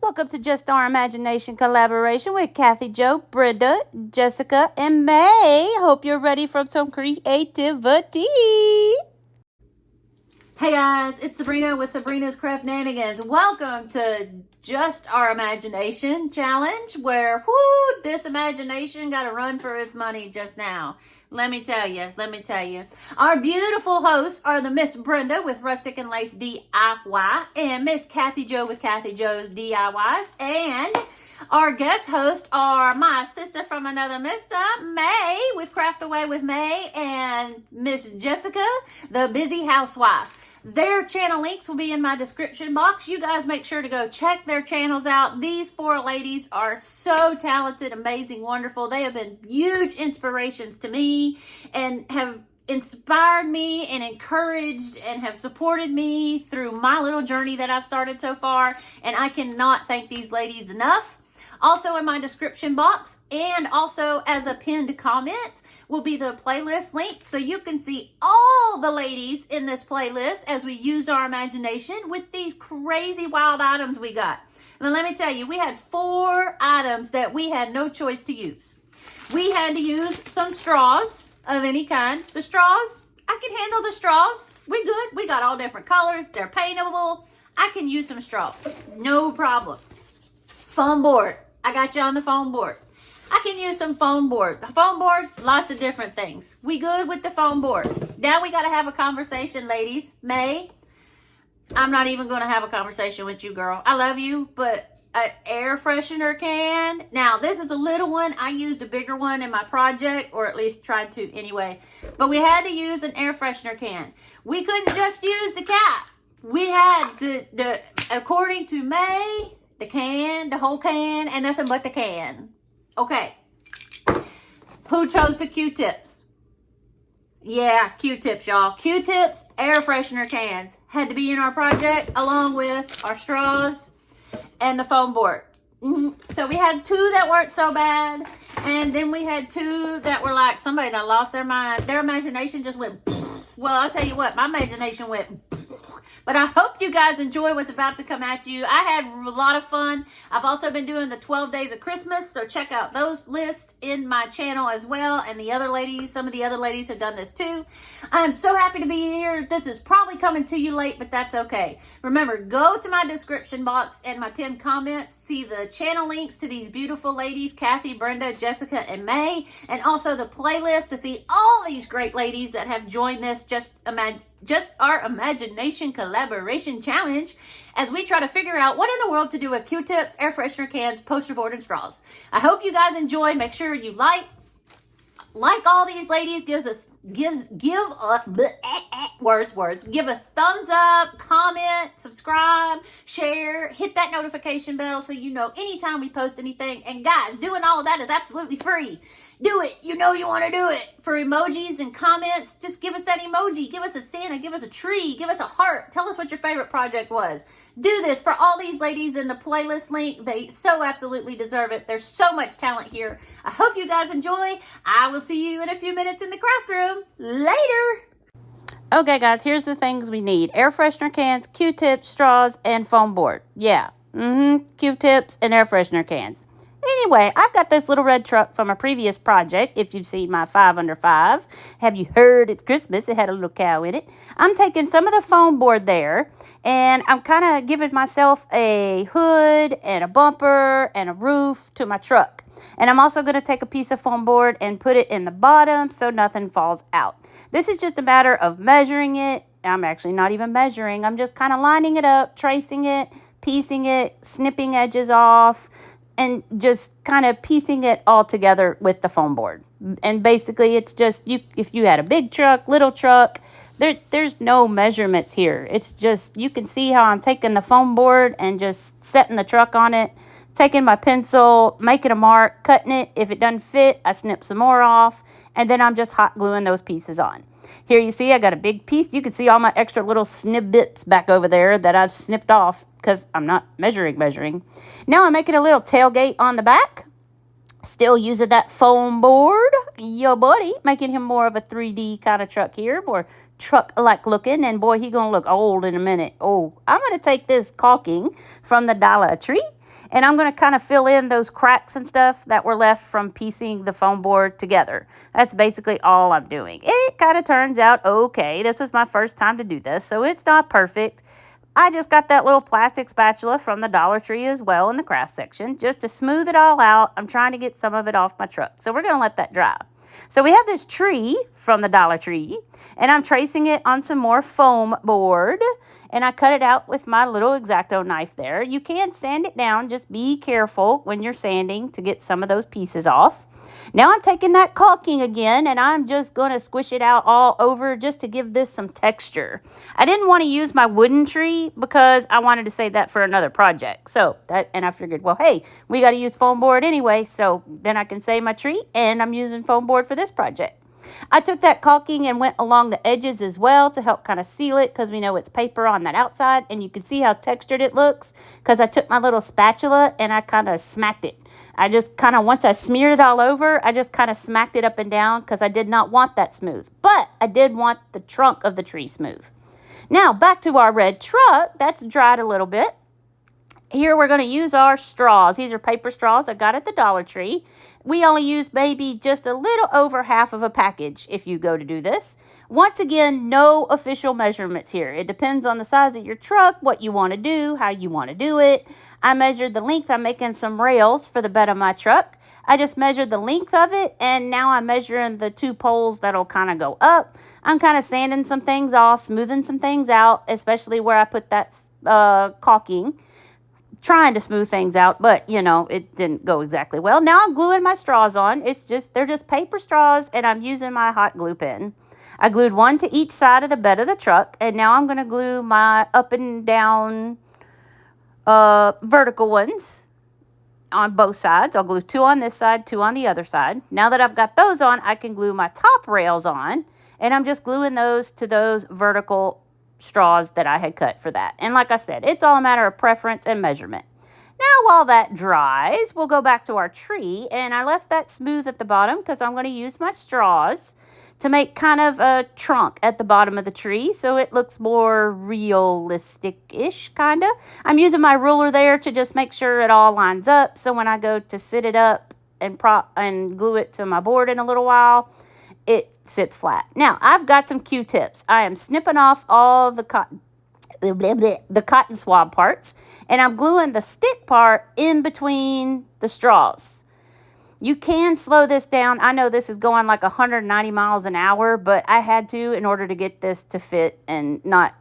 Welcome to Just Our Imagination collaboration with Kathy, Joe, Brenda, Jessica, and May. Hope you're ready for some creativity. Hey guys, it's Sabrina with Sabrina's Craft-nanigans. Welcome to Just Our Imagination Challenge, where this imagination got to run for its money just now. Let me tell you. Our beautiful hosts are the Miss Brenda with Rustic and Lace DIY and Miss Kathy Joe with Kathy Joe's DIYs. And our guest hosts are my sister from another mister, May with Craft Away with May, and Miss Jessica, the busy housewife. Their channel links will be in my description box. You guys make sure to go check their channels out. These four ladies are so talented, amazing, wonderful. They have been huge inspirations to me and have inspired me and encouraged and have supported me through my little journey that I've started so far. And I cannot thank these ladies enough. Also in my description box and also as a pinned comment will be the playlist link, so you can see all the ladies in this playlist as we use our imagination with these crazy wild items we got. And let me tell you, we had 4 items that we had no choice to use. We had to use some straws of any kind. The straws, I can handle the straws. We good. We got all different colors. They're paintable. I can use some straws. No problem. Foam board. I got you on the foam board. I can use some foam board. The foam board, lots of different things. We good with the foam board. Now we got to have a conversation, ladies. May, I'm not even going to have a conversation with you, girl. I love you, but an air freshener can. Now, this is a little one. I used a bigger one in my project, or at least tried to anyway. But we had to use an air freshener can. We couldn't just use the cap. We had the according to May, the can, the whole can, and nothing but the can. Okay. Who chose the Q-tips? Yeah, Q-tips, y'all. Q-tips, air freshener cans had to be in our project along with our straws and the foam board. So we had 2 that weren't so bad, and then we had 2 that were like somebody that lost their mind. Their imagination just went, well, I'll tell you what, my imagination went. But I hope you guys enjoy what's about to come at you. I had a lot of fun. I've also been doing the 12 days of Christmas, so check out those lists in my channel as well. And the other ladies, some of the other ladies have done this too. I'm so happy to be here. This is probably coming to you late, but that's okay. Remember, go to my description box and my pinned comments. See the channel links to these beautiful ladies, Kathy, Brenda, Jessica, and May. And also the playlist to see all these great ladies that have joined this Just Our Imagination Collaboration Challenge as we try to figure out what in the world to do with Q-tips, air freshener cans, poster board, and straws. I hope you guys enjoy. Make sure you like all these ladies. Give a thumbs up, comment, subscribe, share, hit that notification bell so you know anytime we post anything. And guys, doing all of that is absolutely free. Do it. You know you want to do it. For emojis and comments, just give us that emoji. Give us a Santa. Give us a tree. Give us a heart. Tell us what your favorite project was. Do this for all these ladies in the playlist link. They so absolutely deserve it. There's so much talent here. I hope you guys enjoy. I will see you in a few minutes in the craft room. Later. Okay, guys, here's the things we need. Air freshener cans, Q-tips, straws, and foam board. Yeah, Q-tips and air freshener cans. Anyway, I've got this little red truck from a previous project. If you've seen my 5 under 5, have you heard it's Christmas? It had a little cow in it. I'm taking some of the foam board there, and I'm kind of giving myself a hood and a bumper and a roof to my truck. And I'm also going to take a piece of foam board and put it in the bottom so nothing falls out. This is just a matter of measuring it. I'm actually not even measuring. I'm just kind of lining it up, tracing it, piecing it, snipping edges off, and just kind of piecing it all together with the foam board. And basically, it's just, if you had a big truck, little truck, there's no measurements here. It's just, you can see how I'm taking the foam board and just setting the truck on it, taking my pencil, making a mark, cutting it. If it doesn't fit, I snip some more off, and then I'm just hot gluing those pieces on. Here you see I got a big piece. You can see all my extra little snip bits back over there that I've snipped off because I'm not measuring. Now I'm making a little tailgate on the back. Still using that foam board, yo buddy, making him more of a 3D kind of truck here, more truck-like looking, and boy, he gonna look old in a minute. Oh, I'm gonna take this caulking from the Dollar Tree, and I'm gonna kind of fill in those cracks and stuff that were left from piecing the foam board together. That's basically all I'm doing. It kind of turns out okay. This is my first time to do this, so it's not perfect. I just got that little plastic spatula from the Dollar Tree as well in the craft section just to smooth it all out. I'm trying to get some of it off my truck. So we're going to let that dry. So we have this tree from the Dollar Tree, and I'm tracing it on some more foam board, and I cut it out with my little X-Acto knife there. You can sand it down. Just be careful when you're sanding to get some of those pieces off. Now I'm taking that caulking again, and I'm just going to squish it out all over just to give this some texture. I didn't want to use my wooden tree because I wanted to save that for another project. And I figured, well, hey, we got to use foam board anyway, so then I can save my tree, and I'm using foam board for this project. I took that caulking and went along the edges as well to help kind of seal it because we know it's paper on that outside, and you can see how textured it looks because I took my little spatula and I kind of smacked it. I just kind of, once I smeared it all over, I just kind of smacked it up and down because I did not want that smooth, but I did want the trunk of the tree smooth. Now back to our red truck. That's dried a little bit. Here we're going to use our straws. These are paper straws I got at the Dollar Tree. We only use maybe just a little over half of a package if you go to do this. Once again, no official measurements here. It depends on the size of your truck, what you want to do, how you want to do it. I measured the length. I'm making some rails for the bed of my truck. I just measured the length of it, and now I'm measuring the 2 poles that'll kind of go up. I'm kind of sanding some things off, smoothing some things out, especially where I put that caulking. Trying to smooth things out, but you know, it didn't go exactly well. Now I'm gluing my straws on. They're just paper straws, and I'm using my hot glue pen. I glued one to each side of the bed of the truck, and now I'm going to glue my up and down vertical ones on both sides. I'll glue 2 on this side, 2 on the other side. Now that I've got those on, I can glue my top rails on, and I'm just gluing those to those vertical straws that I had cut for that. And like I said, it's all a matter of preference and measurement. Now while that dries, we'll go back to our tree, and I left that smooth at the bottom because I'm going to use my straws to make kind of a trunk at the bottom of the tree so it looks more realistic-ish, kind of. I'm using my ruler there to just make sure it all lines up, so when I go to sit it up and glue it to my board in a little while, it sits flat. Now, I've got some Q-tips. I am snipping off all the cotton swab parts, and I'm gluing the stick part in between the straws. You can slow this down. I know this is going like 190 miles an hour, but I had to in order to get this to fit and not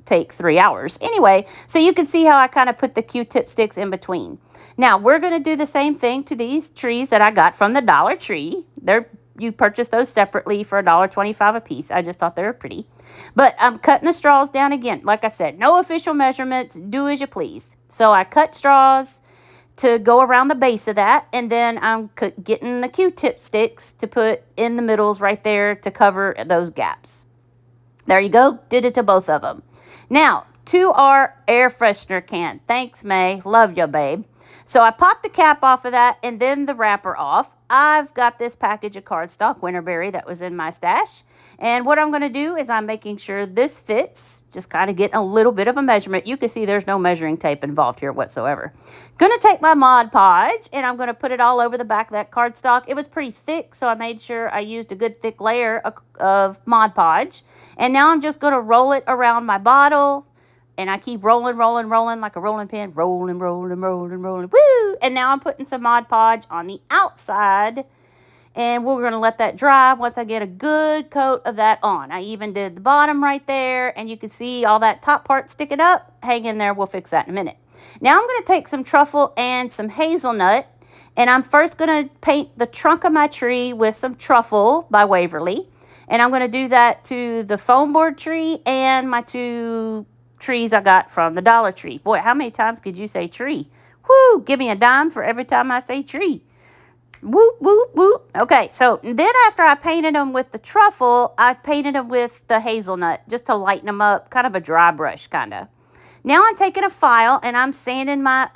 take 3 hours. Anyway, so you can see how I kind of put the Q-tip sticks in between. Now, we're going to do the same thing to these trees that I got from the Dollar Tree. You purchase those separately for $1.25 a piece. I just thought they were pretty. But I'm cutting the straws down again. Like I said, no official measurements. Do as you please. So I cut straws to go around the base of that, and then I'm getting the Q-tip sticks to put in the middles right there to cover those gaps. There you go. Did it to both of them. Now, to our air freshener can. Thanks, May. Love you, babe. So I popped the cap off of that and then the wrapper off. I've got this package of cardstock Winterberry that was in my stash. And what I'm going to do is I'm making sure this fits, just kind of getting a little bit of a measurement. You can see there's no measuring tape involved here whatsoever. Going to take my Mod Podge and I'm going to put it all over the back of that cardstock. It was pretty thick, so I made sure I used a good thick layer of Mod Podge. And now I'm just going to roll it around my bottle. And I keep rolling like a rolling pin. Rolling. Woo! And now I'm putting some Mod Podge on the outside. And we're going to let that dry once I get a good coat of that on. I even did the bottom right there. And you can see all that top part sticking up. Hang in there. We'll fix that in a minute. Now I'm going to take some truffle and some hazelnut. And I'm first going to paint the trunk of my tree with some truffle by Waverly. And I'm going to do that to the foam board tree and my 2 trees I got from the Dollar Tree. Boy, how many times could you say tree? Whoo, give me a dime for every time I say tree. Whoop, whoop, whoop. Okay, so then after I painted them with the truffle, I painted them with the hazelnut just to lighten them up, kind of a dry brush, kind of. Now I'm taking a file and I'm sanding my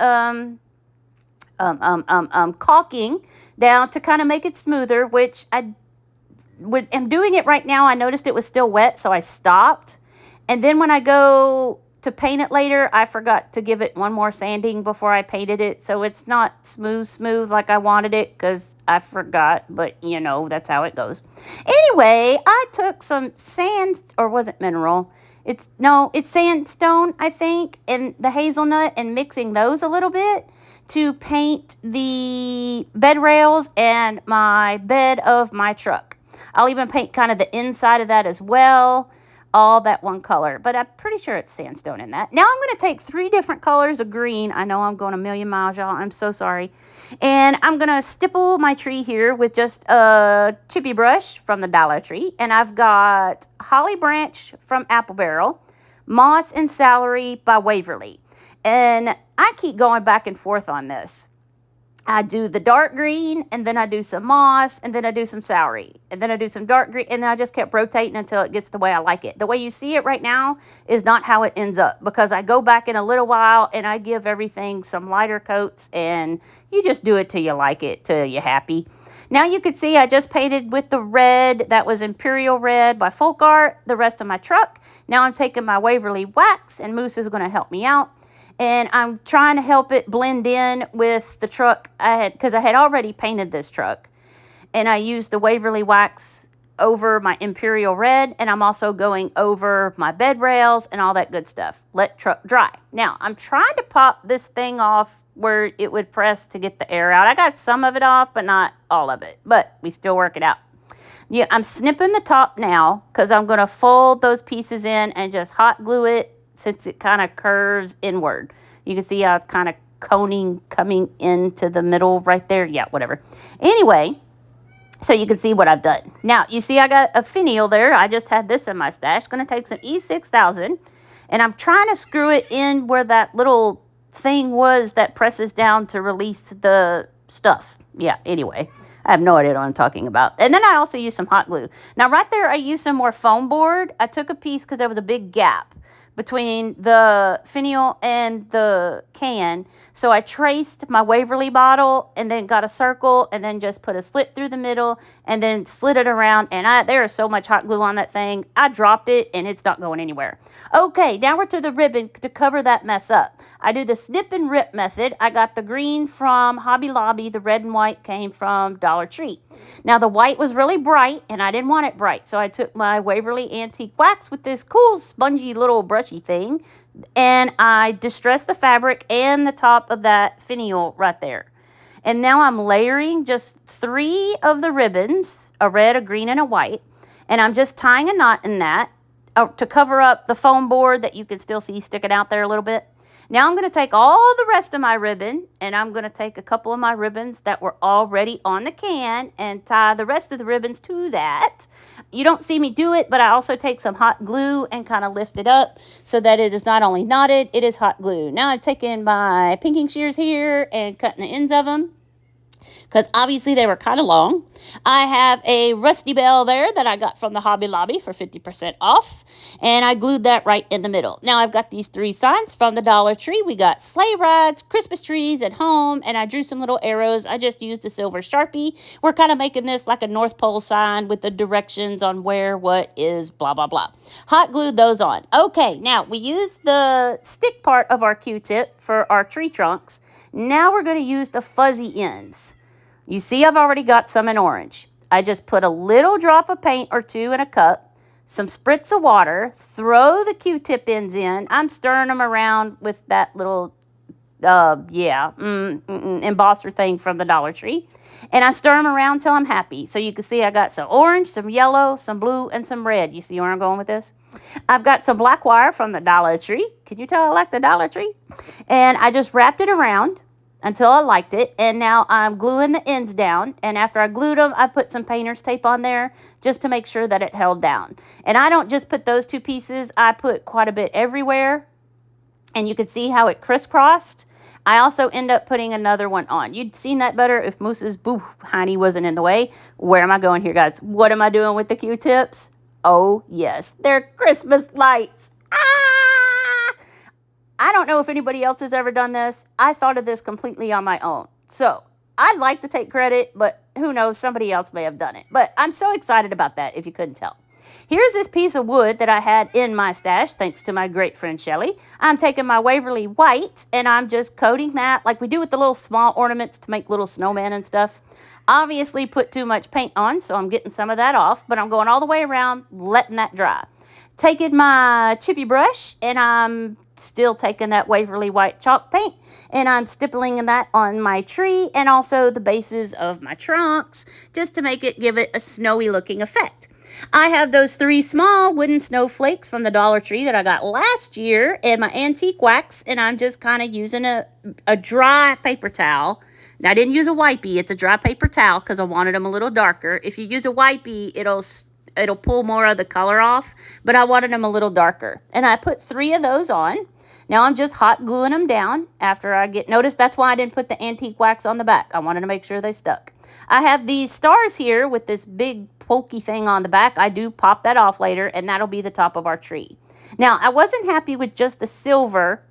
caulking down to kind of make it smoother, which am doing it right now. I noticed it was still wet, so I stopped. And then when I go to paint it later, I forgot to give it one more sanding before I painted it. So it's not smooth like I wanted it because I forgot. But, you know, that's how it goes. Anyway, I took some sand, or was it mineral? It's sandstone, I think, and the hazelnut, and mixing those a little bit to paint the bed rails and my bed of my truck. I'll even paint kind of the inside of that as well, all that one color. But I'm pretty sure it's sandstone in that. Now I'm going to take 3 different colors of green. I know I'm going a million miles, y'all. I'm so sorry. And I'm going to stipple my tree here with just a chippy brush from the Dollar Tree. And I've got holly branch from Apple Barrel, moss and celery by Waverly. And I keep going back and forth on this. I do the dark green, and then I do some moss, and then I do some celery, and then I do some dark green, and then I just kept rotating until it gets the way I like it. The way you see it right now is not how it ends up, because I go back in a little while and I give everything some lighter coats, and you just do it till you like it, till you're happy. Now you can see I just painted with the red. That was Imperial Red by Folk Art, the rest of my truck. Now I'm taking my Waverly wax, and Moose is going to help me out. And I'm trying to help it blend in with the truck because I had already painted this truck. And I used the Waverly wax over my Imperial Red, and I'm also going over my bed rails and all that good stuff. Let truck dry. Now, I'm trying to pop this thing off where it would press to get the air out. I got some of it off, but not all of it. But we still work it out. Yeah, I'm snipping the top now because I'm going to fold those pieces in and just hot glue it since it kind of curves inward. You can see how it's kind of coning coming into the middle right there. Yeah, whatever. Anyway, so you can see what I've done. Now, you see I got a finial there. I just had this in my stash. Going to take some E6000, and I'm trying to screw it in where that little thing was that presses down to release the stuff. Yeah, anyway. I have no idea what I'm talking about. And then I also used some hot glue. Now, right there, I used some more foam board. I took a piece because there was a big gap between the finial and the can. So I traced my Waverly bottle and then got a circle and then just put a slit through the middle and then slid it around. And there is so much hot glue on that thing. I dropped it and it's not going anywhere. Okay, now we're to the ribbon to cover that mess up. I do the snip and rip method. I got the green from Hobby Lobby. The red and white came from Dollar Tree. Now the white was really bright and I didn't want it bright. So I took my Waverly Antique Wax with this cool spongy little brushy thing, and I distressed the fabric and the top of that finial right there. And now I'm layering just 3 of the ribbons, a red, a green, and a white, and I'm just tying a knot in that to cover up the foam board that you can still see sticking out there a little bit. Now I'm going to take all the rest of my ribbon, and I'm going to take a couple of my ribbons that were already on the can and tie the rest of the ribbons to that. You don't see me do it, but I also take some hot glue and kind of lift it up so that it is not only knotted, it is hot glue. Now I'm taking my pinking shears here and cutting the ends of them, because obviously they were kind of long. I have a Rusty Bell there that I got from the Hobby Lobby for 50% off, and I glued that right in the middle. Now I've got these 3 signs from the Dollar Tree. We got sleigh rides, Christmas trees at home, and I drew some little arrows. I just used a silver Sharpie. We're kind of making this like a North Pole sign with the directions on where what is blah, blah, blah. Hot glued those on. Okay, now we use the stick part of our Q-tip for our tree trunks. Now we're going to use the fuzzy ends. You see I've already got some in orange. I just put a little drop of paint or 2 in a cup, some spritz of water, throw the Q-tip ends in. I'm stirring them around with that little, embosser thing from the Dollar Tree. And I stir them around till I'm happy. So you can see I got some orange, some yellow, some blue, and some red. You see where I'm going with this? I've got some black wire from the Dollar Tree. Can you tell I like the Dollar Tree? And I just wrapped it around until I liked it, and now I'm gluing the ends down, and after I glued them, I put some painter's tape on there just to make sure that it held down. And I don't just put those 2 pieces, I put quite a bit everywhere, and you can see how it crisscrossed. I also end up putting another one on. You'd seen that better if Moose's hiney wasn't in the way. Where am I going here, guys? What am I doing with the Q-tips? Oh, yes, they're Christmas lights. I don't know if anybody else has ever done this. I thought of this completely on my own. So I'd like to take credit, but who knows, somebody else may have done it. But I'm so excited about that, if you couldn't tell. Here's this piece of wood that I had in my stash, thanks to my great friend Shelly. I'm taking my Waverly White, and I'm just coating that like we do with the little small ornaments to make little snowmen and stuff. Obviously put too much paint on, so I'm getting some of that off, but I'm going all the way around, letting that dry. Taking my chippy brush, and I'm still taking that Waverly White chalk paint, and I'm stippling that on my tree and also the bases of my trunks, just to give it a snowy looking effect. I have those 3 small wooden snowflakes from the Dollar Tree that I got last year and my antique wax, and I'm just kind of using a dry paper towel. Now, I didn't use a wipey. It's a dry paper towel because I wanted them a little darker. If you use a wipey, it'll pull more of the color off, but I wanted them a little darker. And I put 3 of those on. Now I'm just hot gluing them down after I notice that's why I didn't put the antique wax on the back. I wanted to make sure they stuck. I have these stars here with this big pokey thing on the back. I do pop that off later, and that'll be the top of our tree. Now, I wasn't happy with just the silver,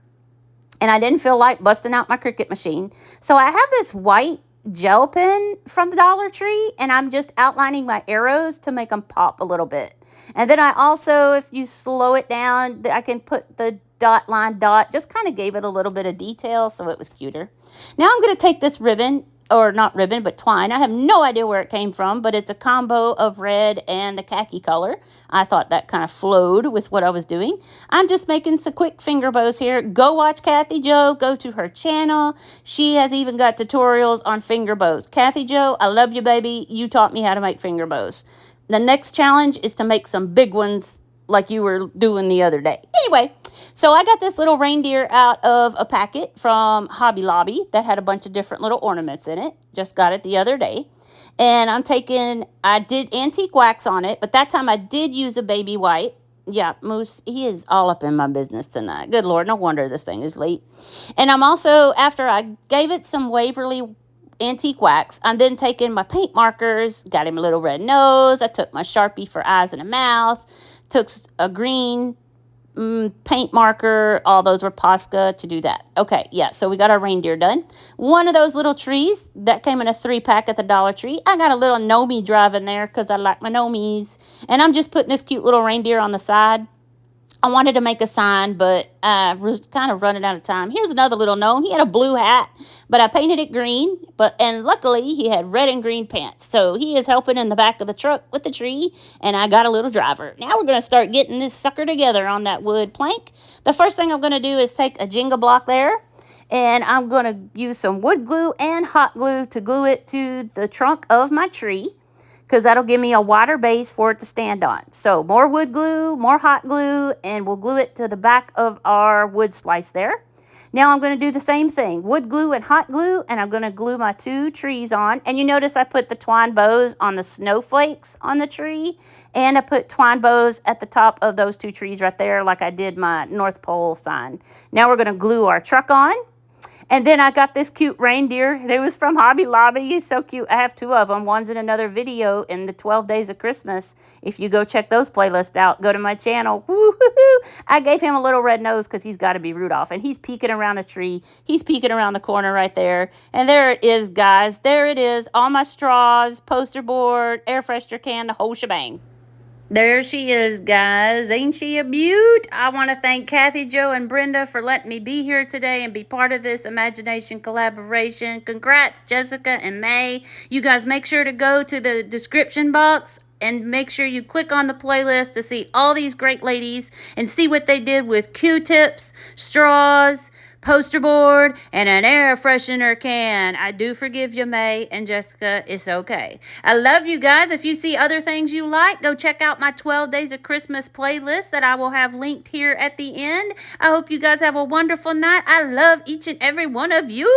and I didn't feel like busting out my Cricut machine. So I have this white gel pen from the Dollar Tree, and I'm just outlining my arrows to make them pop a little bit. And then I also, if you slow it down, I can put the dot line dot, just kind of gave it a little bit of detail so it was cuter. Now I'm going to take this ribbon, or not ribbon, but twine. I have no idea where it came from, but it's a combo of red and the khaki color. I thought that kind of flowed with what I was doing. I'm just making some quick finger bows here. Go watch Kathy Jo. Go to her channel. She has even got tutorials on finger bows. Kathy Jo, I love you, baby. You taught me how to make finger bows. The next challenge is to make some big ones like you were doing the other day. Anyway, so I got this little reindeer out of a packet from Hobby Lobby that had a bunch of different little ornaments in it. Just got it the other day. And I did antique wax on it, but that time I did use a baby white. Yeah, Moose, he is all up in my business tonight. Good Lord, no wonder this thing is late. And I'm also, after I gave it some Waverly antique wax, I'm then taking my paint markers, got him a little red nose. I took my Sharpie for eyes and a mouth, took a green paint marker. All those were Posca to do that. Okay, yeah, so we got our reindeer done. One of those little trees that came in a 3-pack at the Dollar Tree. I got a little Nomi driving there because I like my Nomis. And I'm just putting this cute little reindeer on the side. I wanted to make a sign, but I was kind of running out of time. Here's another little gnome. He had a blue hat, but I painted it green. And luckily, he had red and green pants. So he is helping in the back of the truck with the tree, and I got a little driver. Now we're going to start getting this sucker together on that wood plank. The first thing I'm going to do is take a Jenga block there, and I'm going to use some wood glue and hot glue to glue it to the trunk of my tree, because that'll give me a wider base for it to stand on. So more wood glue, more hot glue, and we'll glue it to the back of our wood slice there. Now I'm going to do the same thing, wood glue and hot glue, and I'm going to glue my 2 trees on. And you notice I put the twine bows on the snowflakes on the tree, and I put twine bows at the top of those 2 trees right there like I did my North Pole sign. Now we're going to glue our truck on. And then I got this cute reindeer. It was from Hobby Lobby. He's so cute. I have 2 of them. One's in another video in the 12 Days of Christmas. If you go check those playlists out, go to my channel. Woo-hoo-hoo. I gave him a little red nose because he's got to be Rudolph. And he's peeking around a tree. He's peeking around the corner right there. And there it is, guys. There it is. All my straws, poster board, air freshener can, the whole shebang. There she is, guys. Ain't she a beaut? I want to thank Kathy Jo and Brenda for letting me be here today and be part of this imagination collaboration. Congrats, Jessica and May. You guys make sure to go to the description box and make sure you click on the playlist to see all these great ladies and see what they did with Q-tips, straws, poster board, and an air freshener can. I do forgive you, May and Jessica. It's okay. I love you guys. If you see other things you like, go check out my 12 Days of Christmas playlist that I will have linked here at the end. I hope you guys have a wonderful night. I love each and every one of you.